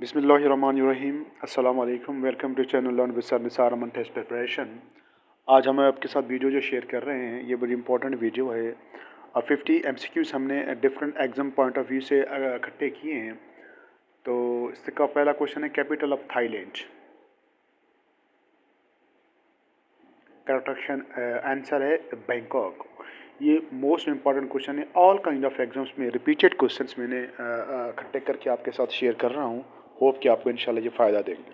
बिस्मिल्लाहिर्रहमानिर्रहीम। अस्सलाम वालेकुम। Welcome to channel learn with sir Nisar Aman test preparation. आज हम आपके साथ वीडियो जो शेयर कर रहे हैं ये बड़ी इंपॉर्टेंट वीडियो है। 50 MCQs हमने different exam point of view से इकट्ठे किए हैं। तो इसका पहला क्वेश्चन है capital of Thailand. Correct answer है बैंकॉक। ये मोस्ट इंपॉर्टेंट क्वेश्चन है। ऑल काइंड ऑफ एग्जाम्स में रिपीटेड क्वेश्चंस मैंने इकट्ठे करके आपके साथ शेयर कर रहा हूँ। होप कि आपको इंशाल्लाह ये फ़ायदा देंगे।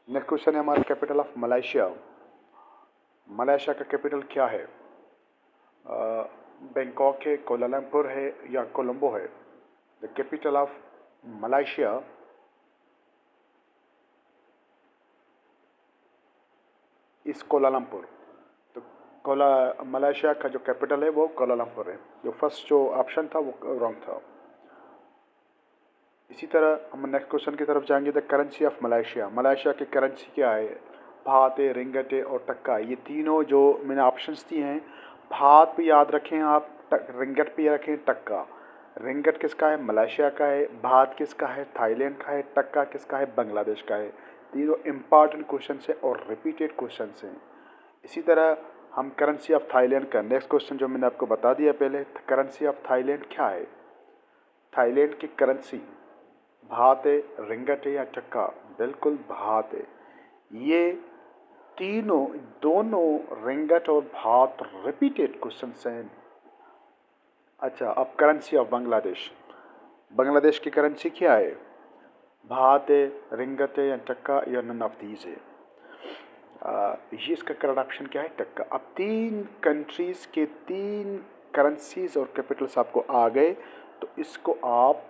नेक्स्ट क्वेश्चन है हमारा कैपिटल ऑफ मलेशिया। मलेशिया का कैपिटल क्या है? बैंकॉक है, कोलालमपुर है या कोलंबो है? द कैपिटल ऑफ मलेशिया इस कोलालमपुर। तो मलेशिया का जो कैपिटल है वो कोलालमपुर है। जो फर्स्ट जो ऑप्शन था वो रॉन्ग था। इसी तरह हम नेक्स्ट क्वेश्चन की तरफ जाएंगे। The currency of Malaysia. Malaysia की करेंसी क्या है? भात है, रिंगट है और टक्का। ये तीनों जो मैंने ऑप्शंस दिए हैं, भात भी याद रखें आप, रिंगट भी रखें, टक्का। रिंगट किसका है? मलेशिया का है। भात किसका है? थाईलैंड का है। टक्का किसका है? बांग्लादेश का है। तीनों इम्पॉर्टेंट क्वेश्चन हैं और रिपीटेड क्वेश्चन हैं। इसी तरह हम करेंसी ऑफ थाईलैंड का नेक्स्ट क्वेश्चन जो मैंने आपको बता दिया पहले, करेंसी ऑफ थाईलैंड क्या है? थाईलैंड की करेंसी भात है, रिंगट है या टक्का? बिल्कुल भात है। ये तीनों दोनों रिंगट और भात रिपीटेड क्वेश्चन हैं। अच्छा, अब करेंसी ऑफ बांग्लादेश। बांग्लादेश की करेंसी क्या है? भात है, रिंगट है या टक्का या नन ऑफ दीज है? ये इसका करेक्ट ऑप्शन क्या है? टक्का। अब तीन कंट्रीज के तीन करेंसीज और कैपिटल्स आपको आ गए, तो इसको आप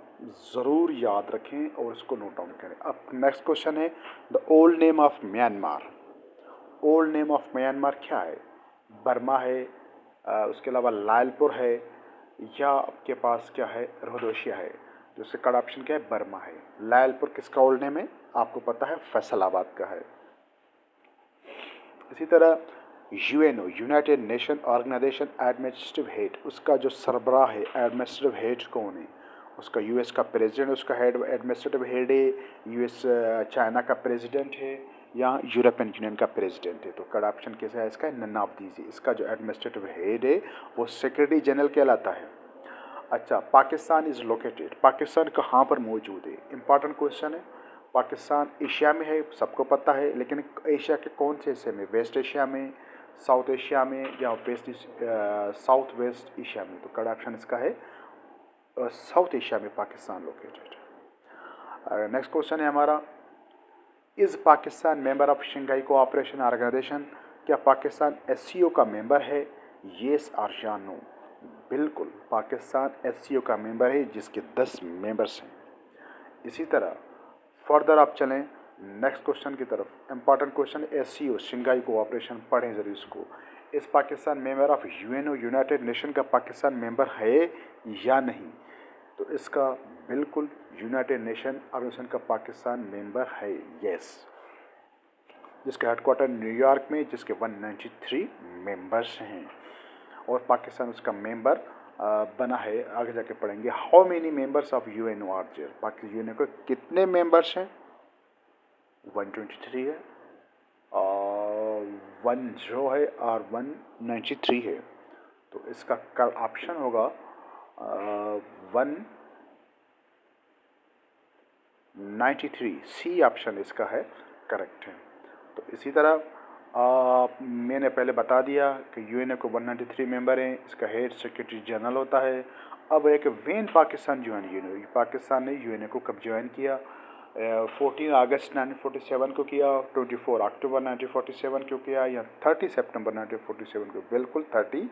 ज़रूर याद रखें और इसको नोट डाउन करें। अब नेक्स्ट क्वेश्चन है the old name of Myanmar. Old name of Myanmar क्या है? बर्मा है, उसके अलावा लालपुर है या आपके पास क्या है? रोहदोशिया है। तो इसका करेक्ट ऑप्शन क्या है? बर्मा है। लालपुर किसका ओल्ड नेम है? आपको पता है, फैसलाबाद का है। इसी तरह UNO, United Nation Organization administrative head, उसका जो सरबराह है, एडमिनिस्ट्रेटिव हेड कौन है? उसका यूएस का प्रेसिडेंट उसका हेड एडमिनिस्ट्रेटिव हेड है, यूएस चाइना का प्रेसिडेंट है या यूरोपियन यूनियन का प्रेसिडेंट है? तो करेक्ट ऑप्शन कैसा है इसका? None of these. इसका जो एडमिनिस्ट्रेटिव हेड है वो सेक्रेटरी जनरल कहलाता है। अच्छा, पाकिस्तान इज़ लोकेटेड। पाकिस्तान कहाँ पर मौजूद है? इंपॉर्टेंट क्वेश्चन है। पाकिस्तान एशिया में है, सबको पता है, लेकिन एशिया के कौन से हिस्से में? वेस्ट एशिया में, साउथ एशिया में या साउथ वेस्ट एशिया में? तो करेक्ट ऑप्शन इसका है साउथ एशिया में पाकिस्तान लोकेटेड। नेक्स्ट क्वेश्चन है हमारा, is Pakistan member of Shanghai cooperation organization? क्या पाकिस्तान SCO का मेंबर है? येस और या नो? बिल्कुल, पाकिस्तान SCO का मेंबर है जिसके 10 मेंबर्स हैं। इसी तरह फर्दर आप चलें नेक्स्ट क्वेश्चन की तरफ। Important question SCO Shanghai cooperation, पढ़ें ज़रूर इसको। इस Pakistan member of UNO, United nation का पाकिस्तान मेंबर है या नहीं? तो इसका बिल्कुल यूनाइटेड नेशन ऑर्गेनाइजेशन का पाकिस्तान मेंबर है, यस। जिसका हेडक्वार्टर न्यूयॉर्क में, जिसके 193 मेंबर्स हैं और पाकिस्तान उसका मेंबर बना है। आगे जाके पढ़ेंगे how many members of UNO are there. Pakistan UNO के कितने मेंबर्स हैं? 123 है और 1 जो है और 193 है। तो इसका ऑप्शन होगा 193। सी ऑप्शन इसका है करेक्ट है। तो इसी तरह मैंने पहले बता दिया कि यूएनओ को 193 मेंबर हैं। इसका हेड सेक्रेटरी जनरल होता है। अब एक when Pakistan join UNO, Pakistan ने यूएनओ को कब ज्वाइन किया? 14 अगस्त 1947 को किया, 24 अक्टूबर 1947 को किया या 30 सितंबर 1947 को? बिल्कुल 30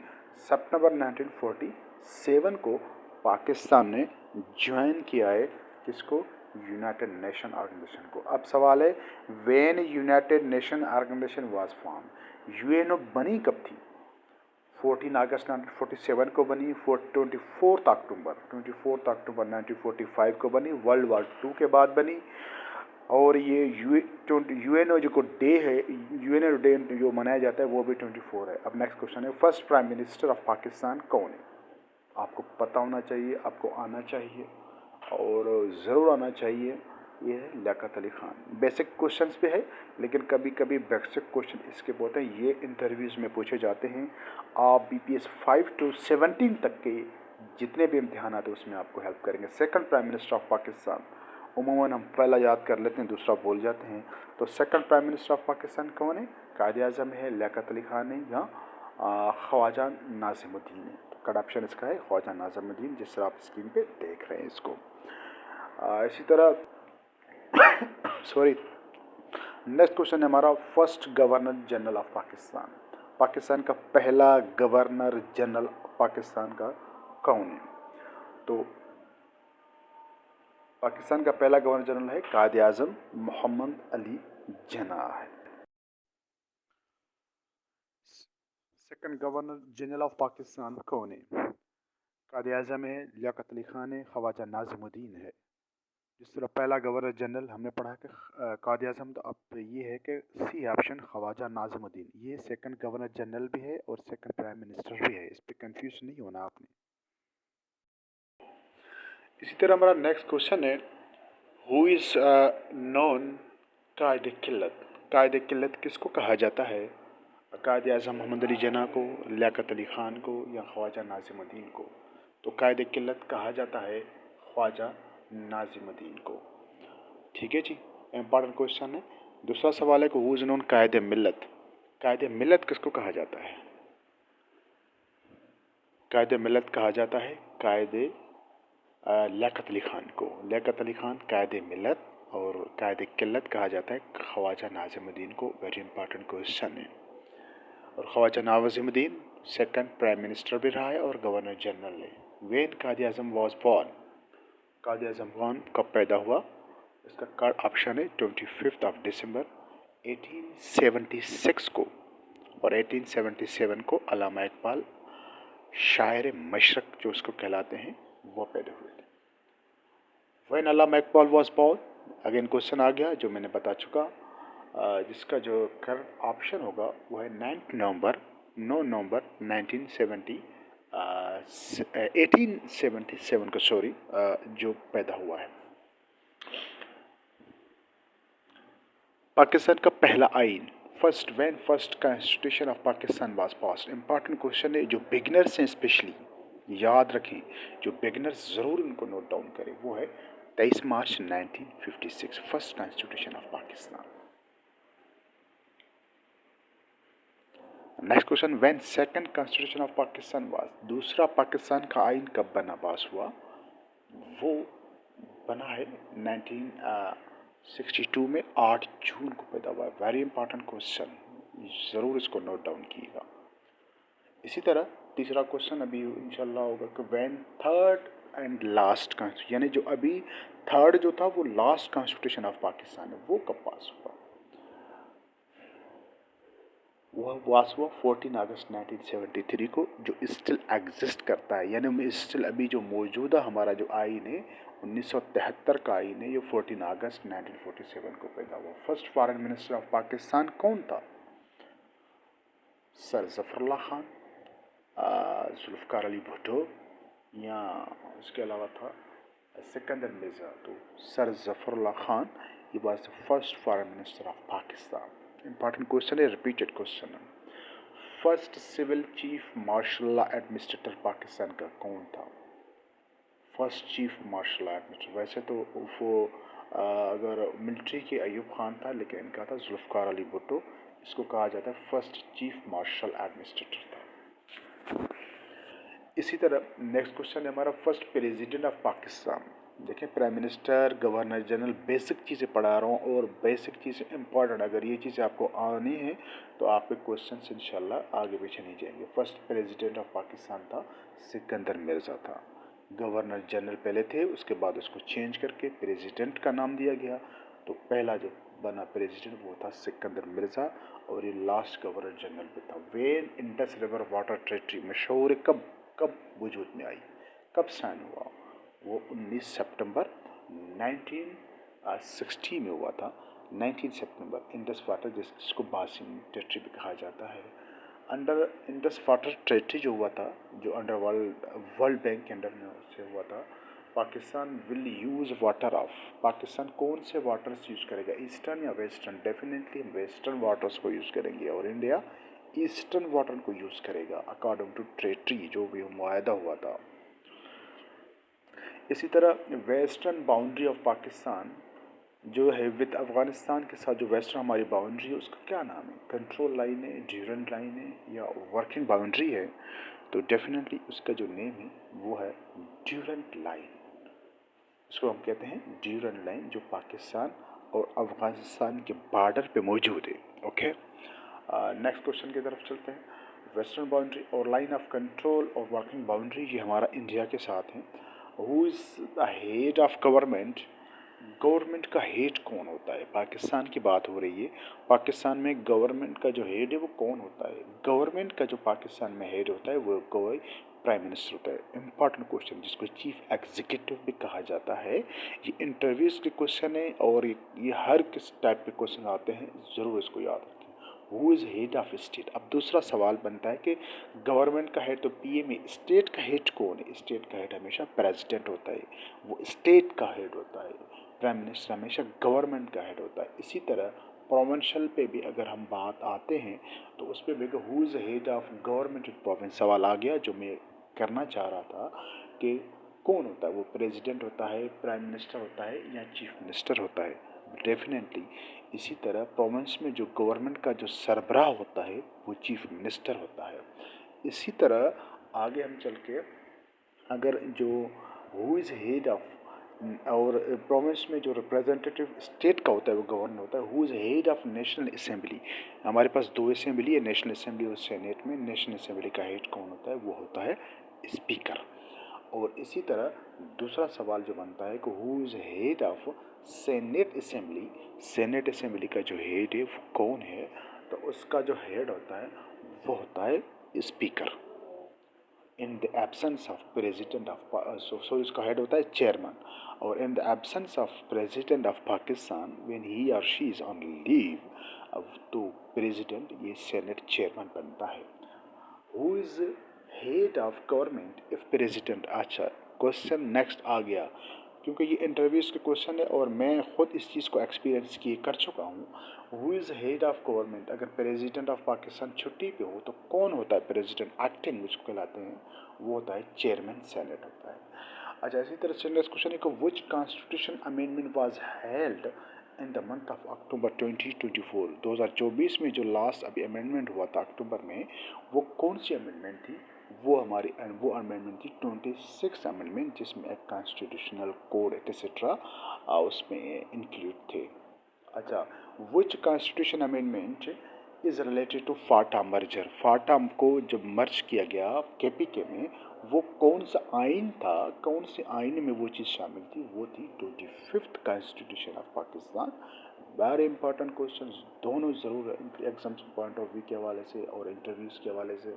सितंबर 1947 को पाकिस्तान ने ज्वाइन किया है। किसको? यूनाइटेड नेशन ऑर्गेनाइजेशन को। अब सवाल है when United Nation Organization was form, UNO बनी कब थी? 14 अगस्त 1947 को बनी, 24 अक्टूबर 1945 को बनी, वर्ल्ड वॉर 2 के बाद बनी। और ये यूएनओ जो डे है, यूएनओ डे जो मनाया जाता है वो भी 24 है। अब नेक्स्ट क्वेश्चन है first prime minister of Pakistan कौन है? आपको पता होना चाहिए, आपको आना चाहिए और ज़रूर आना चाहिए। ये है लियाकत अली खान। बेसिक क्वेश्चंस पे है, लेकिन कभी कभी बेसिक क्वेश्चन इसके होते हैं, ये इंटरव्यूज़ में पूछे जाते हैं। आप BPS 5 to 17 तक के जितने भी इम्तिहान आते हैं उसमें आपको हेल्प करेंगे। Second prime minister of Pakistan, उमूमन हम पहला याद कर लेते हैं, दूसरा भूल जाते हैं। तो second prime minister of Pakistan कौन है? कायद आज़म है, लियाकत अली खान है या ख्वाजा नाज़िमुद्दीन है? तो करेक्ट ऑप्शन इसका है ख्वाजा नाज़िमुद्दीन, जिस तरह आप स्क्रीन पे देख रहे हैं इसको। इसी तरह सॉरी, नेक्स्ट क्वेश्चन है हमारा, first governor general of Pakistan. Pakistan का पहला गवर्नर जनरल पाकिस्तान का कौन है? तो पाकिस्तान का पहला गवर्नर जनरल है कायद आज़म मोहम्मद अली जिन्ना है। Second governor general of Pakistan कौन है? कायद आज़म है, लियाकत अली खान है, ख्वाजा नाज़िमुद्दीन है। जिस तरह पहला गवर्नर जनरल हमने पढ़ा कि कायद आज़म, तो अब ये है कि सी ऑप्शन ख्वाजा नाज़िमुद्दीन, ये सेकंड गवर्नर जनरल भी है और सेकंड प्राइम मिनिस्टर भी है, इस पर कंफ्यूज नहीं होना आपने। इसी तरह हमारा नेक्स्ट क्वेश्चन है, हु इज़ नॉन कायद किल्लत। कायद किल्लत किसको कहा जाता है? कायद आज़म मोहम्मद अली जिन्ना को, लियाकत अली खान को या ख्वाजा नाज़िमुद्दीन को? तो कायद किल्लत कहा जाता है ख्वाजा नाज़िमुद्दीन को। ठीक है जी, इम्पॉर्टेंट क्वेश्चन है। दूसरा सवाल है कि हु इज़ नोन कायद मिल्लत। कायद मिल्लत किसको कहा जाता है? कायद मिल्लत कहा जाता है कायद लियाकत अली खान को। लियाकत अली खान कायद मिल्लत, और कायद किल्लत कहा जाता है ख्वाजा नाज़िमुद्दीन को। वेरी इंपॉर्टेंट क्वेश्चन है। और Khwaja Nazimuddin second prime minister भी रहा है और गवर्नर जनरल है। When Quaid Azam was born, Quaid Azam Khan कब पैदा हुआ? इसका करेक्ट ऑप्शन है 25 दिसंबर 1876 को, और 1877 को अल्लामा इकबाल शायर मशरक जो उसको कहलाते हैं वो पैदा हुए थे। When Allama Iqbal was born, again question आ गया जो मैंने बता चुका, जिसका जो करेक्ट ऑप्शन होगा वो है 9 नवंबर 1877 को जो पैदा हुआ है। पाकिस्तान का पहला आइन, first constitution of Pakistan was passed. Important question है, जो बिगनर्स हैं स्पेशली याद रखें, जो बिगनर्स ज़रूर इनको नोट डाउन करें, वो है 23 मार्च 1956, first constitution of Pakistan. Next question, when second constitution of Pakistan was. दूसरा पाकिस्तान का आइन कब बना, पास हुआ? वो बना है 1962 में, 8 जून को पैदा हुआ है। वेरी इंपॉर्टेंट क्वेश्चन, ज़रूर इसको नोट डाउन कीजिएगा। इसी तरह तीसरा क्वेश्चन अभी इंशाल्लाह होगा कि व्हेन थर्ड एंड लास्ट, यानी जो अभी थर्ड जो था वो लास्ट कॉन्स्टिट्यूशन ऑफ पाकिस्तान है, वो कब पास हुआ? वह पास हुआ 14 अगस्त 1973 को, जो स्टिल एग्जिस्ट करता है, यानी स्टिल अभी जो मौजूदा हमारा जो आइन है 1973 का आइन है, ये 14 अगस्त 1947 को पैदा हुआ। First foreign minister of Pakistan कौन था? सर ज़फ़रुल्लाह खान, जुल्फ़िकार अली भुट्टो, या उसके अलावा था सिकंदर मिर्ज़ा। तो sir Zafarullah Khan, he was the first foreign minister of Pakistan. Important question है, रिपीटेड क्वेश्चन है। First civil chief martial administrator Pakistan का कौन था? फर्स्ट चीफ मार्शल एडमिनिस्ट्रेटर, वैसे तो वो अगर मिलिट्री के अयूब खान था, लेकिन इनका था जुल्फ़िकार अली भुट्टो, इसको कहा जाता है फर्स्ट चीफ मार्शल एडमिनिस्ट्रेटर था। इसी तरह नेक्स्ट क्वेश्चन है हमारा, फर्स्ट प्रेसिडेंट ऑफ पाकिस्तान। देखें, prime minister, governor general, basic चीज़ें पढ़ा रहा हूँ, और बेसिक चीज़ें इंपॉर्टेंट, अगर ये चीज़ें आपको आनी है तो आपके क्वेश्चन इंशाल्लाह आगे पीछे नहीं जाएंगे। फर्स्ट प्रेसिडेंट ऑफ पाकिस्तान था सिकंदर मिर्ज़ा था। गवर्नर जनरल पहले थे, उसके बाद उसको चेंज करके प्रेसिडेंट का नाम दिया गया। तो पहला जो बना प्रेसिडेंट वो था सिकंदर मिर्ज़ा, और ये लास्ट गवर्नर जनरल भी था। When Indus river water treaty मशहूर कब वजूद में आई, कब साइन हुआ? वो 19 सितंबर 1960 में हुआ था। 19 सितंबर इंडस वाटर, जिसको बासिन ट्रेटी भी कहा जाता है, अंडर इंडस वाटर ट्रेटी जो हुआ था, जो अंडर वर्ल्ड बैंक के अंडर में से हुआ था, Pakistan will use water of, Pakistan कौन से वाटर्स यूज़ करेगा, ईस्टर्न या वेस्टर्न? डेफिनेटली वेस्टर्न वाटर्स को यूज़ करेंगे और इंडिया ईस्टर्न वाटर को यूज़ करेगा अकॉर्डिंग टू ट्रेटी जो भी मुआहदा हुआ था। इसी तरह वेस्टर्न बाउंड्री ऑफ पाकिस्तान जो है विद अफ़गानिस्तान के साथ जो वेस्टर्न हमारी बाउंड्री है उसका क्या नाम है? कंट्रोल लाइन है, ड्यूरेंट लाइन है या वर्किंग बाउंड्री है? तो डेफिनेटली उसका जो नेम है वो है ड्यूरेंट लाइन। इसको हम कहते हैं ड्यूरेंट लाइन जो पाकिस्तान और अफ़गानिस्तान के बॉर्डर पे मौजूद है। ओके, नेक्स्ट क्वेश्चन की तरफ चलते हैं। वेस्टर्न बाउंड्री और लाइन ऑफ कंट्रोल और वर्किंग बाउंड्री ये हमारा इंडिया के साथ है। Who is the head of government? Government का हेड कौन होता है? पाकिस्तान की बात हो रही है, पाकिस्तान में गवर्नमेंट का जो हेड है वो कौन होता है? गवर्नमेंट का जो पाकिस्तान में हेड होता है वो कोई प्राइम मिनिस्टर होता है। इंपॉर्टेंट क्वेश्चन जिसको चीफ एग्जीक्यूटिव भी कहा जाता है। ये इंटरव्यूज के क्वेश्चन है और ये हर किस टाइप के क्वेश्चन आते हैं, ज़रूर इसको याद रखें। Who is head of state? अब दूसरा सवाल बनता है कि गवर्नमेंट का हेड तो पीएम है, स्टेट का हेड कौन है? स्टेट का हेड हमेशा प्रेसिडेंट होता है, वो स्टेट का हेड होता है। प्राइम मिनिस्टर हमेशा गवर्नमेंट का हेड होता है। इसी तरह प्रोविंशियल पे भी अगर हम बात आते हैं तो उस पर भी who is head of government province सवाल आ गया जो मैं करना चाह रहा था कि कौन होता है, वो प्रेसिडेंट होता है, प्राइम मिनिस्टर होता है या चीफ मिनिस्टर होता है? डेफिनेटली इसी तरह प्रोविंस में जो गवर्नमेंट का जो सरबराह होता है वो चीफ मिनिस्टर होता है। इसी तरह आगे हम चल के अगर जो हु इज़ हेड ऑफ और प्रोविंस में जो रिप्रेजेंटेटिव स्टेट का होता है वो गवर्नर होता है। Who is head of national assembly? हमारे पास दो असेंबली है, नेशनल असेंबली और सेनेट में। नेशनल असेंबली का हेड कौन होता है? वो होता है स्पीकर। और इसी तरह दूसरा सवाल जो बनता है कि who is head of senate assembly? Senate assembly का जो हेड है वो कौन है? तो उसका जो हेड होता है वो होता है speaker. In the absence of president of सो इसका हेड होता है चेयरमैन। और in the absence of president of Pakistan when he और शी इज़ ऑन लीव, अब तो प्रेसिडेंट ये सेनेट चेयरमैन बनता है। Who is head of government if president? अच्छा, क्वेश्चन नेक्स्ट आ गया क्योंकि ये इंटरव्यूज़ के क्वेश्चन है और मैं ख़ुद इस चीज़ को एक्सपीरियंस किए कर चुका हूँ। Who is head of government? अगर प्रेसिडेंट ऑफ पाकिस्तान छुट्टी पे हो तो कौन होता है प्रेसिडेंट? एक्टिंग जिसको कहलाते हैं वो होता है चेयरमैन सेनेट होता है। अच्छा, इसी तरह से नेक्स्ट क्वेश्चन है कि which constitution amendment was held in the month of October 2024? 2024 में जो लास्ट अभी अमेंडमेंट हुआ था अक्टूबर में, वो कौन सी अमेंडमेंट थी? वो अमेंडमेंट थी 26 अमेंडमेंट जिसमें एक कॉन्स्टिट्यूशनल कोड एक्सेट्रा उसमें इंक्लूड थे। अच्छा, which constitution amendment is related to FATA merger? FATA को जब मर्ज किया गया केपीके में, वो कौन सा आइन था, कौन से आइन में वो चीज़ शामिल थी? वो थी 25th constitution of Pakistan. Very important question दोनों ज़रूर एग्जाम्स पॉइंट ऑफ व्यू के हवाले से और इंटरव्यूज़ के हवाले से।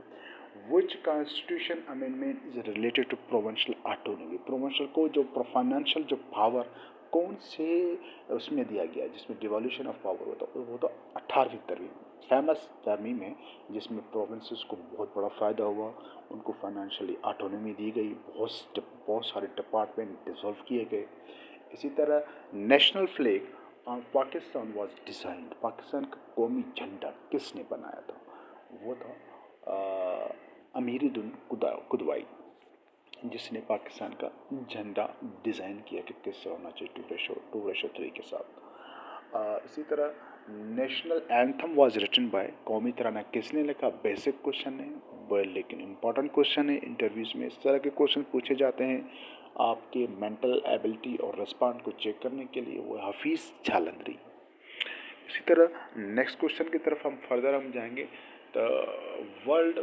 Which constitution amendment is related to provincial autonomy? Provincial को जो फाइनेंशियल जो पावर कौन से उसमें दिया गया जिसमें डिवोल्यूशन ऑफ पावर होता है? वो तो 18वीं तरमीम, फेमस तरमीम है जिसमें प्रोविंसेस को बहुत बड़ा फ़ायदा हुआ, उनको फाइनेंशियली ऑटोनॉमी दी गई, बहुत सारे डिपार्टमेंट डिसॉल्व किए गए। इसी तरह national flag of Pakistan was designed? Pakistan का कौमी झंडा किसने बनाया था? वो था अमीरुद्दीन कुदवाई, जिसने पाकिस्तान का झंडा डिज़ाइन किया कि किससे होना चाहिए, टू रेशो 3 के साथ। इसी तरह national anthem was written by? कौमी तराना किसने लिखा? बेसिक क्वेश्चन है लेकिन इम्पॉर्टेंट क्वेश्चन है। इंटरव्यूज़ में इस तरह के क्वेश्चन पूछे जाते हैं आपके मेंटल एबिलिटी और रिस्पॉन्ड को चेक करने के लिए। वो हफीज़ जालंधरी। इसी तरह नेक्स्ट क्वेश्चन की तरफ हम फर्दर हम जाएंगे। तो वर्ड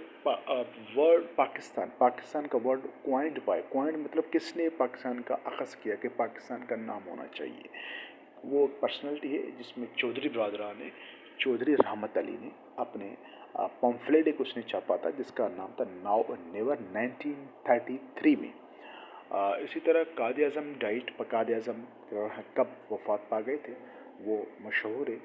पाकिस्तान का वर्ड क्वाइंड मतलब किसने पाकिस्तान का अखज़ किया कि पाकिस्तान का नाम होना चाहिए? वो पर्सनैलिटी है जिसमें चौधरी बरदरान ने, चौधरी रहमत अली ने अपने पम्फलेट एक उसने छापा था जिसका नाम था नाउ और नेवर 1933 में। इसी तरह कायद आज़म डाइट, कायद आज़म कब वफ़ात पा गए थे? वो मशहूर है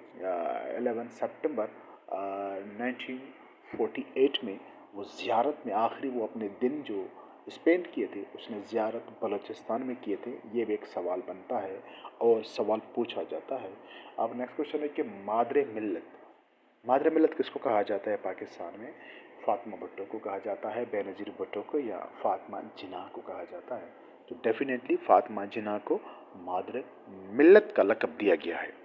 11 सितंबर 1948 में। वो ज़ियारत में आखिरी वो अपने दिन जो स्पेंड किए थे, उसने ज़ियारत बलूचिस्तान में किए थे, ये भी एक सवाल बनता है और सवाल पूछा जाता है। अब नेक्स्ट क्वेश्चन है कि मादरे मिल्लत, मादरे मिल्लत किसको कहा जाता है पाकिस्तान में? फातिमा भुट्टो को कहा जाता है, बेनज़ीर भुट्टो को, या फातिमा जिन्ना को कहा जाता है? तो डेफिनेटली फातिमा जिन्ना को मादरे मिल्लत का लक़ब दिया गया है।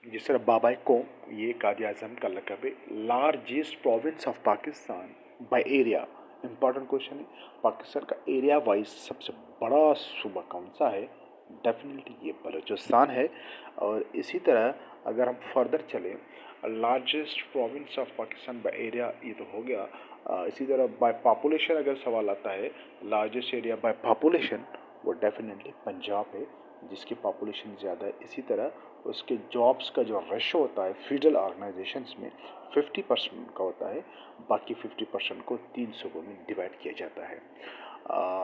जिस तरह बाबाई कौम, ये कायद आज़म का लक़ब है। Largest province of Pakistan by area, important question है। पाकिस्तान का एरिया वाइज सबसे बड़ा सूबा कौन सा है? डेफिनेटली ये बलूचिस्तान है। और इसी तरह अगर हम फर्दर चलें, largest province of Pakistan by area ये तो हो गया। इसी तरह बाय पॉपुलेशन अगर सवाल आता है, लार्जेस्ट एरिया बाय पॉपुलेशन, वो डेफिनेटली पंजाब है जिसकी पॉपुलेशन ज़्यादा है। इसी तरह उसके जॉब्स का जो रेशो होता है फेडरल ऑर्गेनाइजेशंस में 50% का होता है, बाकी 50% को 3 सूबों में डिवाइड किया जाता है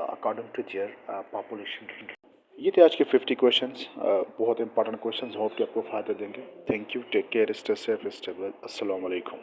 अकॉर्डिंग टू देयर पॉपुलेशन। ये थे आज के 50 क्वेश्चंस, बहुत इंपॉर्टेंट क्वेश्चंस, होप कि आपको फ़ायदा देंगे। Thank you, take care, stay safe, stay well, अस्सलाम वालेकुम।